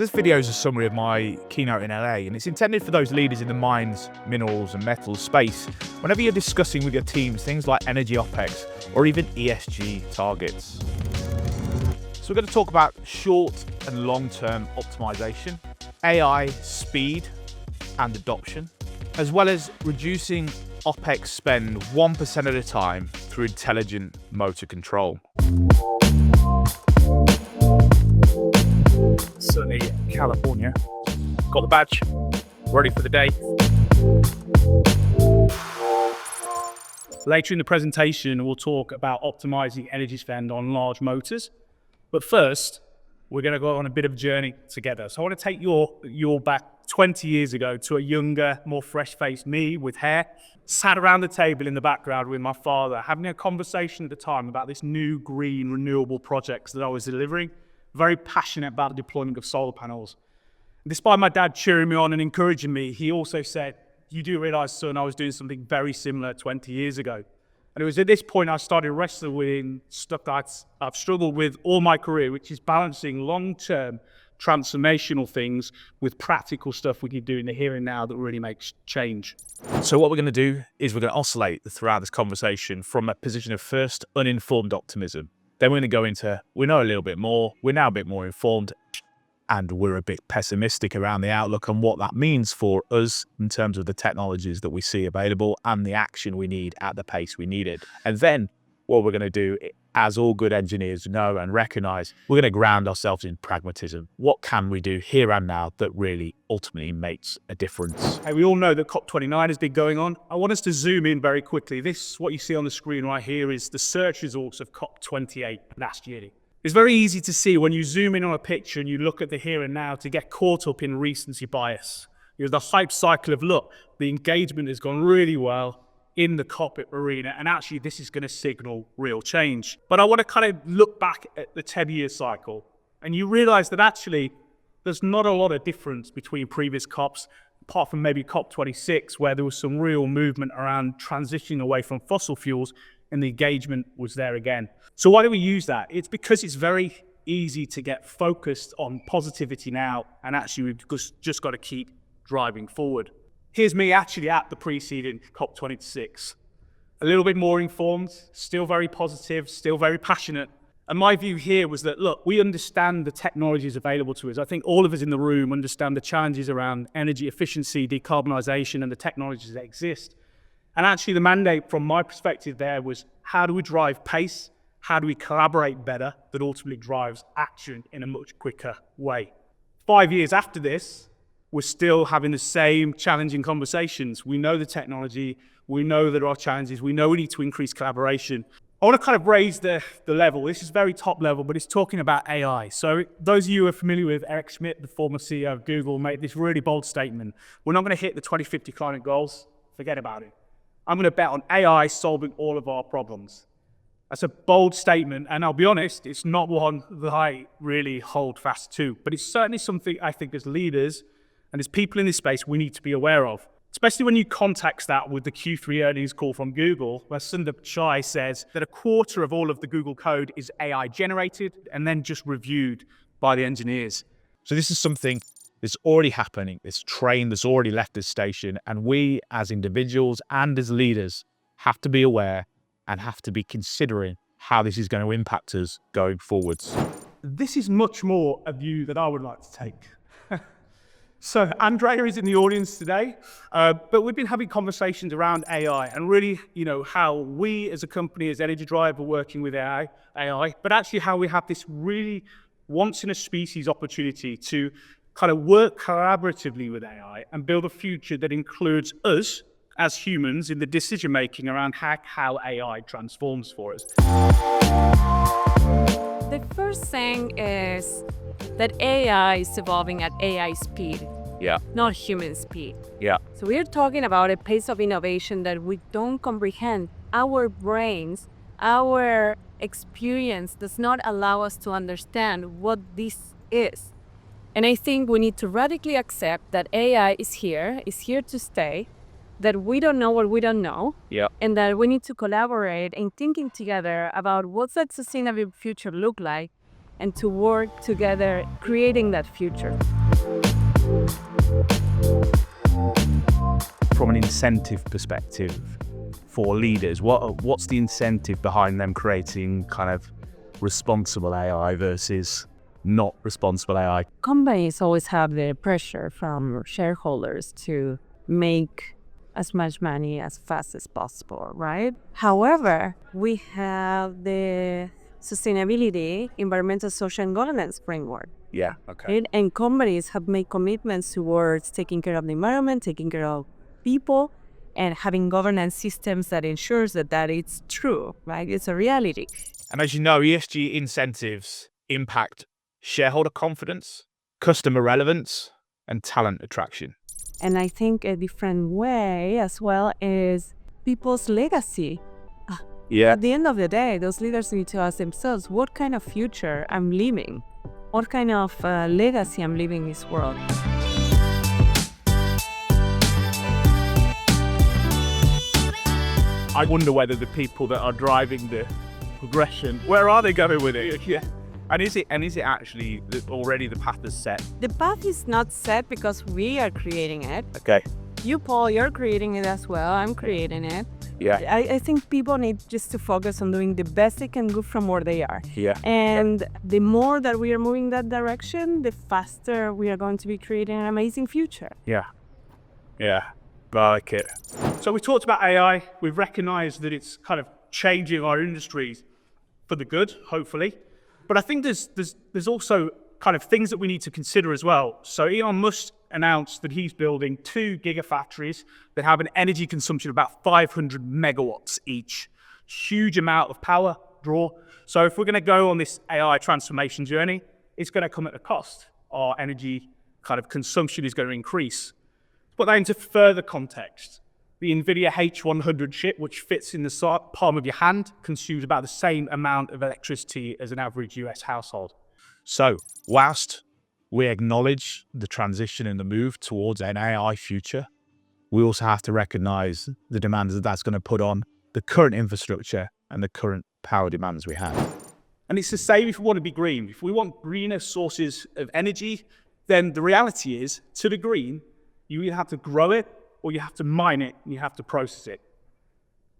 this video is a summary of my keynote in LA, and it's intended for those leaders in the mines, minerals and metals space whenever you're discussing with your teams things like energy OpEx or even ESG targets. So we're going to talk about short and long-term optimization, AI speed and adoption, as well as reducing OpEx spend 1% at a time through intelligent motor control. Sunny California. Got the badge, ready for the day. Later in the presentation, we'll talk about optimizing energy spend on large motors. But first, we're going to go on a bit of a journey together. So I want to take you back 20 years ago to a younger, more fresh-faced me with hair, sat around the table in the background with my father, having a conversation at the time about this new green renewable projects that I was delivering. Very passionate about the deployment of solar panels. Despite my dad cheering me on and encouraging me, he also said, "You do realize, son, I was doing something very similar 20 years ago." And it was at this point I started wrestling with stuff that I've struggled with all my career, which is balancing long-term transformational things with practical stuff we can do in the here and now that really makes change. So what we're going to do is we're going to oscillate throughout this conversation from a position of first uninformed optimism. Then we're going to go into, we know a little bit more, we're now a bit more informed, and we're a bit pessimistic around the outlook and what that means for us in terms of the technologies that we see available and the action we need at the pace we need it. And then what we're going to do, as all good engineers know and recognize, we're going to ground ourselves in pragmatism. What can we do here and now that really ultimately makes a difference? Hey, we all know that COP29 has been going on. I want us to zoom in very quickly. This, what you see on the screen right here, is the search results of COP28 last year. It's very easy to see when you zoom in on a picture and you look at the here and now to get caught up in recency bias. You know, the hype cycle of, look, the engagement has gone really well in the COP arena, and actually this is going to signal real change. But I want to kind of look back at the 10-year cycle, and you realize that actually there's not a lot of difference between previous COPs, apart from maybe COP26, where there was some real movement around transitioning away from fossil fuels, and the engagement was there again. So why do we use that? It's because it's very easy to get focused on positivity now, and actually we've just got to keep driving forward. Here's me actually at the preceding COP26. A little bit more informed, still very positive, still very passionate. And my view here was that, look, we understand the technologies available to us. I think all of us in the room understand the challenges around energy efficiency, decarbonisation, and the technologies that exist. And actually the mandate from my perspective there was, how do we drive pace? How do we collaborate better that ultimately drives action in a much quicker way? 5 years after this, we're still having the same challenging conversations. We know the technology, we know there are challenges, we know we need to increase collaboration. I want to kind of raise the level. This is very top level, but it's talking about AI. So those of you who are familiar with Eric Schmidt, the former CEO of Google, made this really bold statement. We're not going to hit the 2050 climate goals, forget about it. I'm going to bet on AI solving all of our problems. That's a bold statement, and I'll be honest, it's not one that I really hold fast to, but it's certainly something I think as leaders and as people in this space, we need to be aware of, especially when you context that with the Q3 earnings call from Google, where Sundar Pichai says that a quarter of all of the Google code is AI generated and then just reviewed by the engineers. So this is something that's already happening. This train that's already left the station, and we as individuals and as leaders have to be aware and have to be considering how this is going to impact us going forwards. This is much more a view that I would like to take. So Andrea is in the audience today, but we've been having conversations around AI and really, how we as a company, as Energy Drive, are working with AI, but actually how we have this really once-in-a-species opportunity to kind of work collaboratively with AI and build a future that includes us as humans in the decision-making around how AI transforms for us. The first thing is that AI is evolving at AI speed. Yeah. Not human speed. Yeah. So we're talking about a pace of innovation that we don't comprehend. Our brains, our experience does not allow us to understand what this is. And I think we need to radically accept that AI is here to stay, that we don't know what we don't know, and that we need to collaborate in thinking together about what's that sustainable future look like, and to work together creating that future. From an incentive perspective for leaders, what's the incentive behind them creating kind of responsible AI versus not responsible AI? Companies always have the pressure from shareholders to make as much money as fast as possible, right? However, we have the sustainability, environmental, social, and governance framework. Yeah, okay. Right? And companies have made commitments towards taking care of the environment, taking care of people, and having governance systems that ensures that it's true, right? It's a reality. And as you know, ESG incentives impact shareholder confidence, customer relevance, and talent attraction. And I think a different way as well is people's legacy. Yeah. At the end of the day, those leaders need to ask themselves, what kind of future I'm leaving? What kind of legacy I'm leaving in this world? I wonder whether the people that are driving the progression, where are they going with it? Yeah. And is it actually already the path is set? The path is not set because we are creating it. Okay. You, Paul, you're creating it as well. I'm creating it. Yeah. I think people need just to focus on doing the best they can do from where they are. Yeah. And the more that we are moving that direction, the faster we are going to be creating an amazing future. Yeah. Yeah. I like it. So we talked about AI. We've recognized that it's kind of changing our industries for the good, hopefully. But I think there's also kind of things that we need to consider as well. So Elon Musk announced that he's building 2 gigafactories that have an energy consumption of about 500 megawatts each. Huge amount of power draw. So if we're going to go on this AI transformation journey, it's going to come at a cost. Our energy kind of consumption is going to increase. To put that into further context, the NVIDIA H100 chip, which fits in the palm of your hand, consumes about the same amount of electricity as an average US household. So, whilst we acknowledge the transition and the move towards an AI future, we also have to recognize the demands that that's going to put on the current infrastructure and the current power demands we have. And it's the same if we want to be green. If we want greener sources of energy, then the reality is, to the green, you either have to grow it or you have to mine it and you have to process it.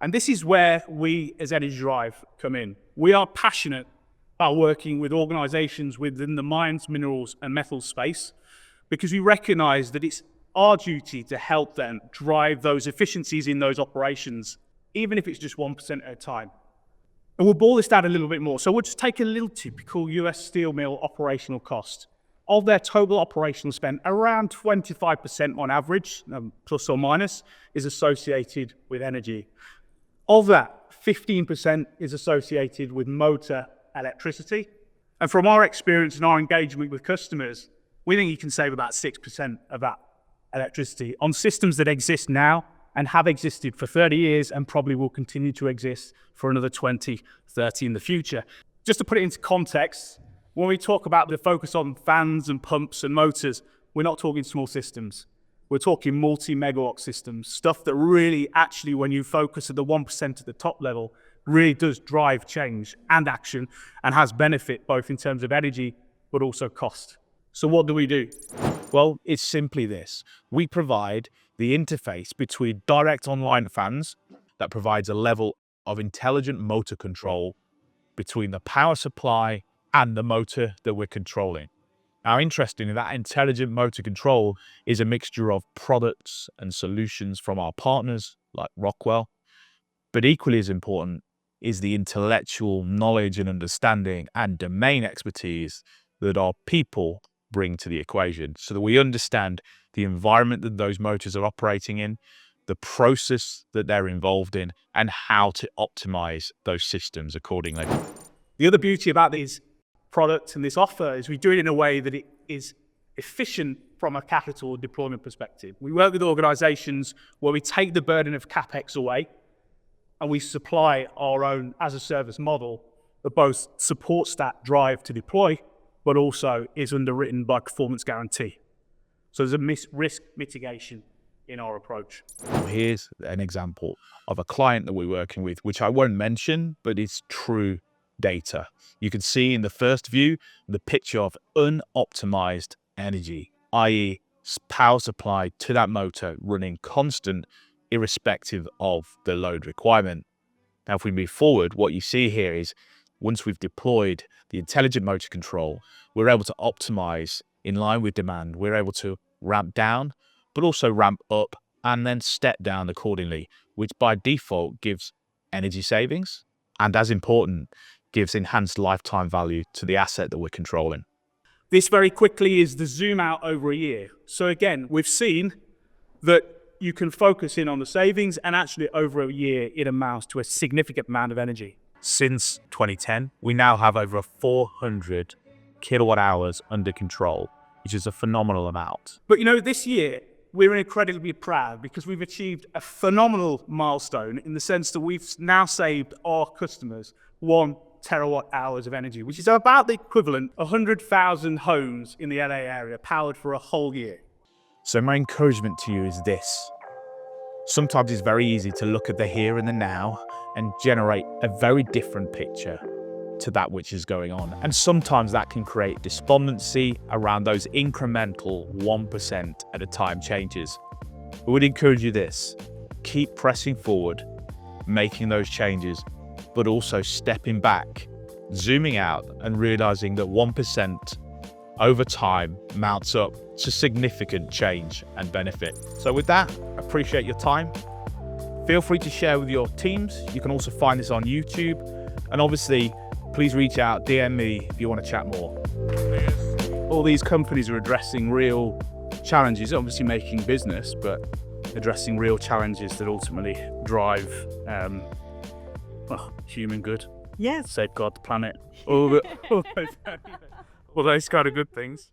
And this is where we as Energy Drive come in. We are passionate about working with organizations within the mines, minerals, and metals space because we recognize that it's our duty to help them drive those efficiencies in those operations, even if it's just 1% at a time. And we'll boil this down a little bit more. So we'll just take a little typical US steel mill operational cost. Of their total operational spend, around 25% on average, plus or minus, is associated with energy. Of that, 15% is associated with motor electricity. And from our experience and our engagement with customers, we think you can save about 6% of that electricity on systems that exist now and have existed for 30 years and probably will continue to exist for another 20, 30 in the future. Just to put it into context, when we talk about the focus on fans and pumps and motors, we're not talking small systems. We're talking multi-megawatt systems, stuff that really actually, when you focus at the 1% at the top level, really does drive change and action and has benefit both in terms of energy, but also cost. So what do? Well, it's simply this. We provide the interface between direct online fans that provides a level of intelligent motor control between the power supply and the motor that we're controlling. Now, interestingly, that intelligent motor control is a mixture of products and solutions from our partners like Rockwell, but equally as important is the intellectual knowledge and understanding and domain expertise that our people bring to the equation so that we understand the environment that those motors are operating in, the process that they're involved in, and how to optimize those systems accordingly. The other beauty about these product and this offer is we do it in a way that it is efficient from a capital deployment perspective. We work with organizations where we take the burden of CapEx away and we supply our own as a service model that both supports that drive to deploy, but also is underwritten by performance guarantee. So there's a risk mitigation in our approach. Here's an example of a client that we're working with, which I won't mention, but it's true data. You can see in the first view the picture of unoptimized energy, i.e. power supply to that motor running constant irrespective of the load requirement. Now, if we move forward, what you see here is once we've deployed the intelligent motor control, we're able to optimize in line with demand. We're able to ramp down, but also ramp up and then step down accordingly, which by default gives energy savings and, as important, gives enhanced lifetime value to the asset that we're controlling. This very quickly is the zoom out over a year. So again, we've seen that you can focus in on the savings, and actually over a year it amounts to a significant amount of energy. Since 2010, we now have over 400 kilowatt hours under control, which is a phenomenal amount. But you know, this year we're incredibly proud because we've achieved a phenomenal milestone in the sense that we've now saved our customers 1 terawatt hours of energy, which is about the equivalent of 100,000 homes in the LA area powered for a whole year. So my encouragement to you is this. Sometimes it's very easy to look at the here and the now and generate a very different picture to that which is going on. And sometimes that can create despondency around those incremental 1% at a time changes. I would encourage you this, keep pressing forward, making those changes, but also stepping back, zooming out and realizing that 1% over time mounts up to significant change and benefit. So with that, appreciate your time. Feel free to share with your teams. You can also find this on YouTube. And obviously, please reach out, DM me if you want to chat more. All these companies are addressing real challenges, obviously making business, but addressing real challenges that ultimately drive human good. Yes. Safeguard the planet. All those kind of good things.